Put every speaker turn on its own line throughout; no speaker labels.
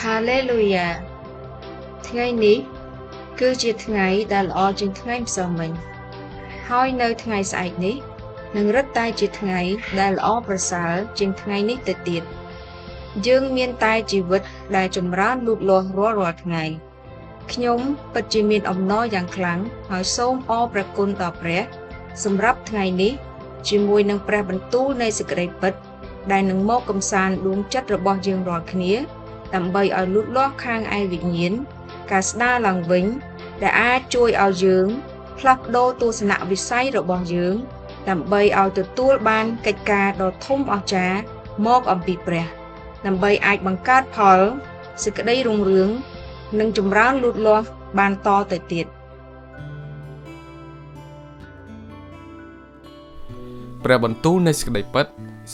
Hallelujah ថ្ងៃនេះគឺជាថ្ងៃដែលល្អជាងថ្ងៃម្សិលមិញហើយនៅថ្ងៃស្អែកនេះនឹងរឹតតែជាថ្ងៃដែលល្អប្រសើរជាងថ្ងៃនេះទៅទៀតយើងមានតែជីវិតដែលចម្រើនលូតលាស់រាល់ថ្ងៃខ្ញុំពិតជាមានអំណរយ៉ាងខ្លាំងហើយសូមអរព្រះគុណដល់ព្រះសម្រាប់ថ្ងៃនេះជាមួយនឹងព្រះបន្ទូលនៃសេចក្តីពិតដែលនឹងមកកំសាន្តដួងចិត្តរបស់យើងរាល់គ្នាដើម្បីឲ្យលូតលាស់ខាងឯវិញ្ញាណការស្ដារឡើងវិញដែលអាចជួយឲ្យយើងផ្លាស់ប្ដូរទស្សនវិស័យរបស់យើងដើម្បីឲ្យទទួលបានកិច្ចការដ៏ធំអស្ចារ្យមកអំពីព្រះដើម្បីអាចបង្កើតផលសេចក្តីរុងរឿងនិងចម្រើនលូតលាស់បានតទៅទៀត
ព្រះបន្ទូលនៃសេចក្តីពិត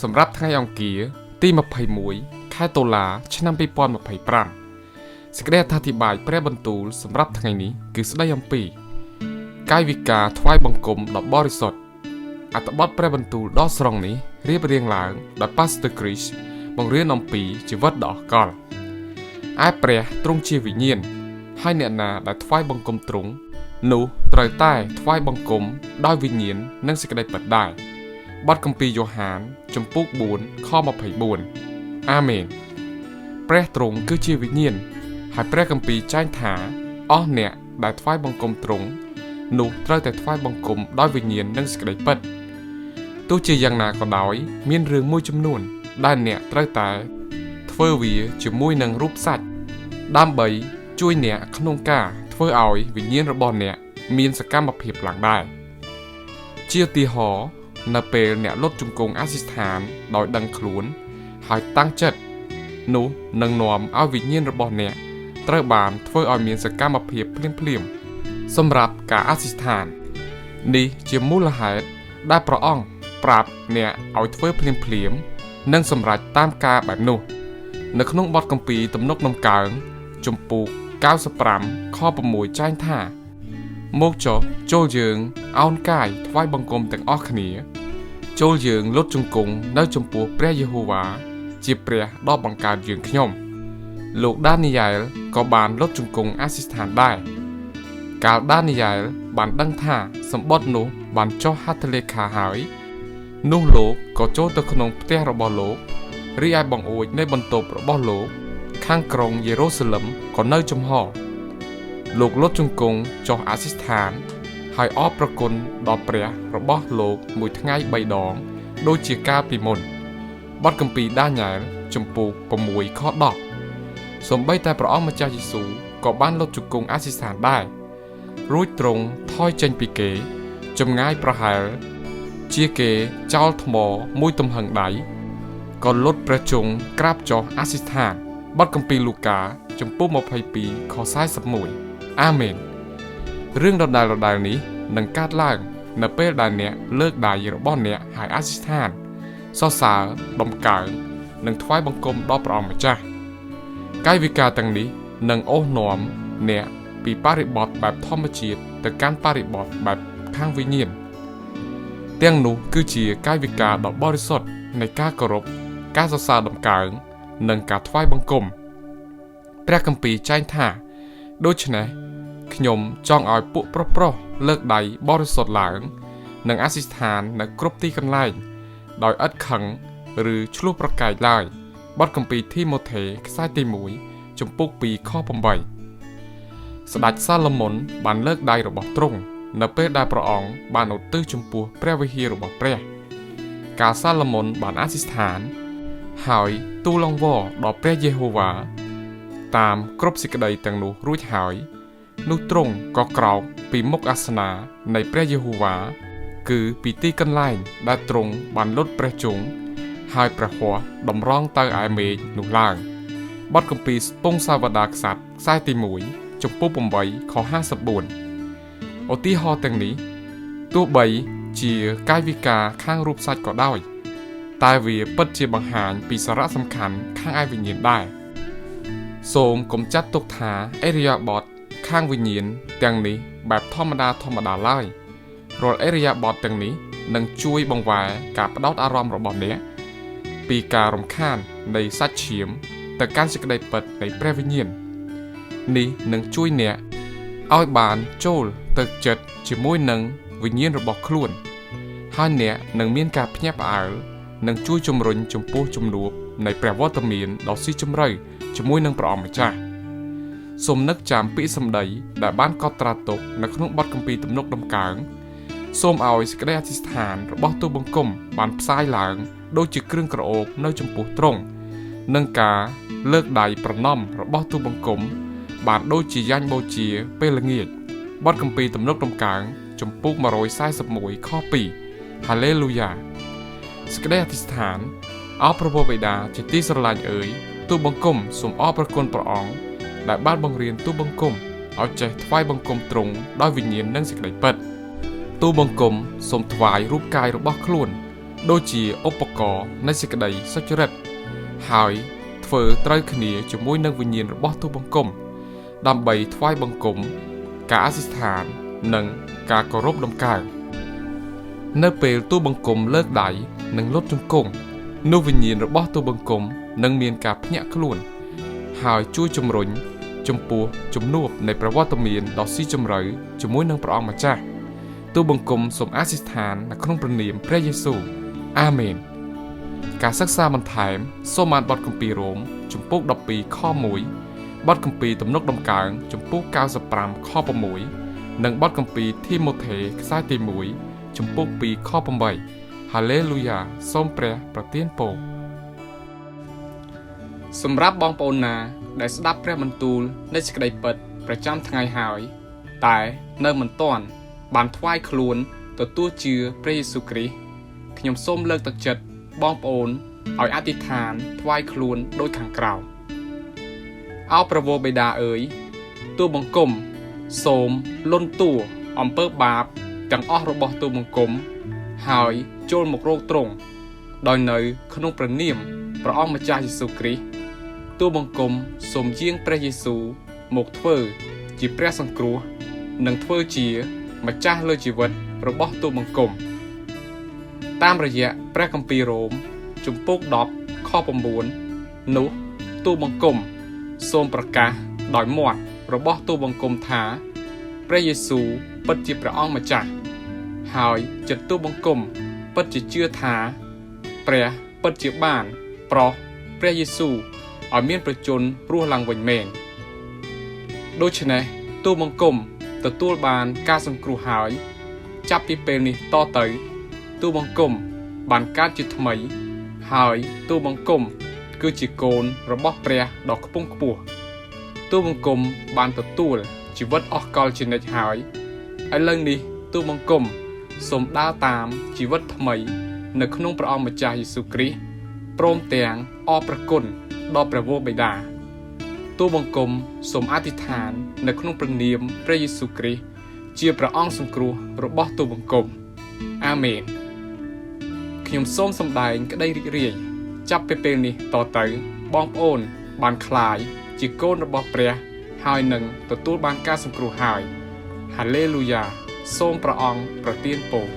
សម្រាប់ថ្ងៃអង្គារទី21ខែតុលា ឆ្នាំ2025សេចក្តីអត្ថាធិប្បាយព្រះបន្ទូលសម្រាប់ថ្ងៃនេះគឺស្តីអំពីកាយវិការថ្វាយបង្គំដ៏បរិសុទ្ធអត្ថបទព្រះបន្ទូលដ៏ស្រស់នេះរៀបរៀងឡើងដោយ Pastor Chris បង្រៀនអំពីជីវិតដ៏អស្ចារ្យឯព្រះទ្រង់ជាវិញ្ញាណហើយអ្នកណាដែលថ្វាយបង្គំទ្រង់នោះត្រូវតែថ្វាយបង្គំដោយវិញ្ញាណនិងសេចក្តីពិតដែរបទគម្ពីរយ៉ូហានជំពូក4ខ24អាមែនព្រះទ្រង់គឺជាវិញ្ញាណហើយព្រះគម្ពីរចែងថាអស់អ្នកដែលថ្វាយបង្គំទ្រង់នោះត្រូវតែថ្វាយបង្គំដោយវិញ្ញាណនិងសេចក្តីពិតទោះជាយ៉ាងណាក៏ដោយមានរឿងមួយចំនួនដែលអ្នកត្រូវតែធ្វើវាជាមួយនឹងរូបសាច់ដើម្បីជួយអ្នកក្នុងការធ្វើឲ្យវិញ្ញាណរបស់អ្នកមានសកម្មភាពឡើងដែរជាឧទាហរណ៍នៅពេលអ្នកលុតជង្គង់អធិស្ឋានដោយដឹងខ្លួនហើយតាំងចិត្តនោះនឹងនាំឲ្យវិញ្ញាណរបស់អ្នកត្រូវបានធ្វើឲ្យមានសកម្មភាពភ្លាមៗសម្រាប់ការអធិស្ឋាននេះជាមូលហេតុដែលព្រះអង្គប្រាប់អ្នកឲ្យធ្វើភ្លាមៗនិងសម្រេចតាមការបែបនោះនៅក្នុងបទគម្ពីរទំនុកដំកើងជំពូក95ខ6ចែងថាមកចុះចូលយើងអោនកាយថ្វាយបង្គំទាំងអស់គ្នាចូលយើងលុតជង្គង់នៅចំពោះព្រះយេហូវ៉ាជាព្រះដ៏បង្កើតយើងខ្ញុំលោកដានីយ៉ែលក៏បានលុតជង្គង់អធិស្ឋានដែរកាលដានីយ៉ែលបានដឹងថាសម្បត្តិនោះបានចុះហត្ថលេខាហើយនោះលោកក៏ចូលទៅក្នុងផ្ទះរបស់លោករីឯបង្អួចនៃបន្ទប់របស់លោកខាងក្រុងយេរូសាឡឹមក៏នៅចំហលោកលុតជង្គង់ចុះអធិស្ឋានហើយអរព្រគុណដល់ព្រះរបស់លោកមួយថ្ងៃ3ដងដូចជាកាលពីមុនបទគម្ពីរដានីយ៉ែលជំពូក6ខ10សូម្បីតែព្រះអង្គម្ចាស់យេស៊ូវក៏បានលុតជង្គង់អធិស្ឋានដែររួចទ្រង់ថយចេញពីគេចម្ងាយប្រហែលជាគេចោលថ្មមួយទំហឹងដៃក៏លុតព្រះជង្គង់ក្រាបចុះអធិស្ឋានបទគម្ពីរលូកាជំពូក22ខ41អាមែនរឿងដដែលៗនេះនឹងកើតឡើងនៅពេលដែលអ្នកលើកដៃរបស់អ្នកហើយអធិស្ឋានសរសើរដំកើងនិងថ្វាយបង្គំដល់ព្រះអង្គម្ចាស់កាយវិការទាំងនេះនឹងអូសនាំអ្នកពីបរិបទបែបធម្មជាតិទៅកាន់បរិបទបែបខាងវិញ្ញាណទាំងនោះគឺជាកាយវិការដ៏បរិសុទ្ធនៃការគោរពការសរសើរដំកើងនិងការថ្វាយបង្គំព្រះគម្ពីរចែងថាដូច្នេះខ្ញុំចង់ឲ្យពួកប្រុសៗលើកដៃបរិសុទ្ធឡើងនិងអធិស្ឋាននៅគ្រប់ទីកន្លែងដោយឥតខឹងឬឈ្លោះប្រកែកឡើយបទគម្ពីរទីម៉ូថេខ្សែទី1ជំពូក2ខ8ស្ដេចសាឡូមុនបានលើកដៃរបស់ទ្រង់នៅពេលដែលព្រះអង្គបានឧទ្ទិសចំពោះព្រះវិហាររបស់ព្រះកាលសាឡូមុនបានអធិស្ឋានហើយទូលអង្វរដល់ព្រះយេហូវ៉ាតាមគ្រប់សេចក្តីទាំងនោះរួចហើយនោះទ្រង់ក៏ក្រោកពីមុខអាសនានៃព្រះយេហូវ៉ាគឺពីទីកន្លែងដែលទ្រង់បានលុតព្រះជង្គង់ហើយព្រះហស្ថតម្រង់ទៅឯមេឃនោះឡើងបទគម្ពីរពងសាវតារក្សត្រខ្សែទី1ជំពូក8ខ54ឧទាហរណ៍ទាំងនេះទោះបីជាកាយវិការខាងរូបសាច់ក៏ដោយតែវាពិតជាបង្ហាញពីសារៈសំខាន់ខាងឯវិញ្ញាណដែរសូមកុំចាត់ទុកថាអេរិយាបថខាងវិញ្ញាណទាំងនេះបែបធម្មតាឡើយរាល់អេរិយាបថទាំងនេះនឹងជួយបង្វែរការផ្ដោតអារម្មណ៍របស់អ្នកពីការរំខាននៃសាច់ឈាម ទៅកាន់សេចក្តីពិតនៃព្រះវិញ្ញាណនេះនឹងជួយអ្នកឲ្យបានចូលទៅចិត្តជាមួយនឹងវិញ្ញាណរបស់ខ្លួនហើយអ្នកនឹងមានការភ្ញាក់ផ្អើលនិងជួយជំរុញចំពោះជំនួបនៃព្រះវត្តមានដ៏ស៊ីជម្រៅជាមួយនឹងព្រះអង្គម្ចាស់សូមនឹកចាំពាក្យសម្ដីដែលបានកត់ត្រាទុកនៅក្នុងបទគម្ពីរទំនុកដំកើងសូមឲ្យសេចក្តីអធិស្ឋានរបស់ទូលបង្គំបានផ្សាយឡើងដូចជាគ្រឿងក្រអូបនៅចំពោះទ្រង់និងការលើកដៃប្រណម្យរបស់ទូលបង្គំបានដូចជាយ៉ាញ់បូជាពេលល្ងាចបទគម្ពីរទំនុកដំកើងចំពុក141ខ2ហាឡេលូយ៉ាសេចក្តីអធិស្ឋានអោព្រះបិតាជាទីស្រឡាញ់អើយទូលបង្គំសូមអរព្រគុណព្រះអង្គដែលបានបង្រៀនទូលបង្គំឲ្យចេះថ្វាយបង្គំទ្រង់ដោយវិញ្ញាណនិងសេចក្តីពិតទូលបង្គំសូមថ្វាយរូបកាយរបស់ខ្លួនដូចជាឧបករណ៍នៃសេចក្តីសុចរិតហើយធ្វើត្រូវគ្នាជាមួយនឹងវិញ្ញាណរបស់ទូលបង្គំដើម្បីថ្វាយបង្គំការអធិស្ឋាននិងការគោរពដំកើងនៅពេលទូលបង្គំលើកដៃនិងលុតជង្គង់នោះវិញ្ញាណរបស់ទូលបង្គំនឹងមានការភ្ញាក់ខ្លួនហើយជួយជំរុញចំពោះជំនួបនៃប្រវត្តិមានដ៏ស៊ីជម្រៅជាមួយនឹងព្រះអង្គម្ចាស់ទូលបង្គំសូមអធិស្ឋាននៅក្នុងព្រះនាមព្រះយេស៊ូវអាមែនការសិក្សាបន្ថែមសូមអានបទគម្ពីររ៉ូមជំពូក12ខ1បទគម្ពីរទំនុកដំកើងជំពូក95ខ6និងបទគម្ពីរធីម៉ូថេខ្សែទី1ជំពូក2ខ8ហាឡេលូយ៉ាសូមព្រះប្រទានពរសម្រាប់បងប្អូនណាដែលស្ដាប់ព្រះបន្ទូលនៃសេចក្តីពិតប្រចាំថ្ងៃហើយតែនៅមិនទាន់បានថ្វាយខ្លួនទទួលជឿព្រះយេស៊ូវគ្រីស្ទខ្ញុំសូមលើកទឹកចិត្តបងប្អូនឲ្យអធិដ្ឋានថ្វាយខ្លួនដូចខាងក្រោមអោព្រះបិតាអើយទូលបង្គំសូមលន់តួអំពើបាបទាំងអស់របស់ទូលបង្គំហើយចូលមករកទ្រង់ដោយនៅក្នុងព្រះនាមព្រះអង្គម្ចាស់យេស៊ូវគ្រីស្ទទូលបង្គំសូមយាងព្រះយេស៊ូវមកធ្វើជាព្រះសង្គ្រោះនិងធ្វើជាម្ចាស់លើជីវិតរបស់ទូលបង្គំតាមរយៈព្រះគម្ពីររ៉ូមជំពូក10ខ9នោះទូលបង្គំសូមប្រកាសដោយមាត់របស់ទូលបង្គំថាព្រះយេស៊ូវពិតជាព្រះអង្គម្ចាស់ហើយចិត្តទូលបង្គំពិតជាជឿថាព្រះពិតជាបានប្រោសព្រះយេស៊ូវឲ្យមានប្រជញ្ញរស់ឡើងវិញមែនដូច្នេះទូលបង្គំទទួលបានការសង្គ្រោះហើយចាប់ពីពេលនេះតទៅទូលបង្គំបានកើតជាថ្មីហើយទូលបង្គំគឺជាកូនរបស់ព្រះដ៏ខ្ពង់ខ្ពស់ទូលបង្គំបានទទួលជីវិតអស់កលជានិច្ចហើយឥឡូវនេះទូលបង្គំសូមដើរតាមជីវិតថ្មីនៅក្នុងព្រះអង្គម្ចាស់យេស៊ូវគ្រីស្ទព្រមទាំងអរព្រះគុណដល់ព្រះវរបិតាទូលបង្គំសូមអធិដ្ឋាននៅក្នុងព្រះនាមព្រះយេស៊ូវគ្រីស្ទជាព្រះអង្គសង្គ្រោះរបស់ទូលបង្គំអាមែនខ្ញុំសូមសម្ដែងក្តីរីករាយចាប់ពីពេលនេះតទៅបងប្អូនបានក្លាយជាកូនរបស់ព្រះហើយនឹងទទួលបានការសង្គ្រោះហើយហាឡេលូយ៉ាសូមព្រះអង្គប្រទានពរ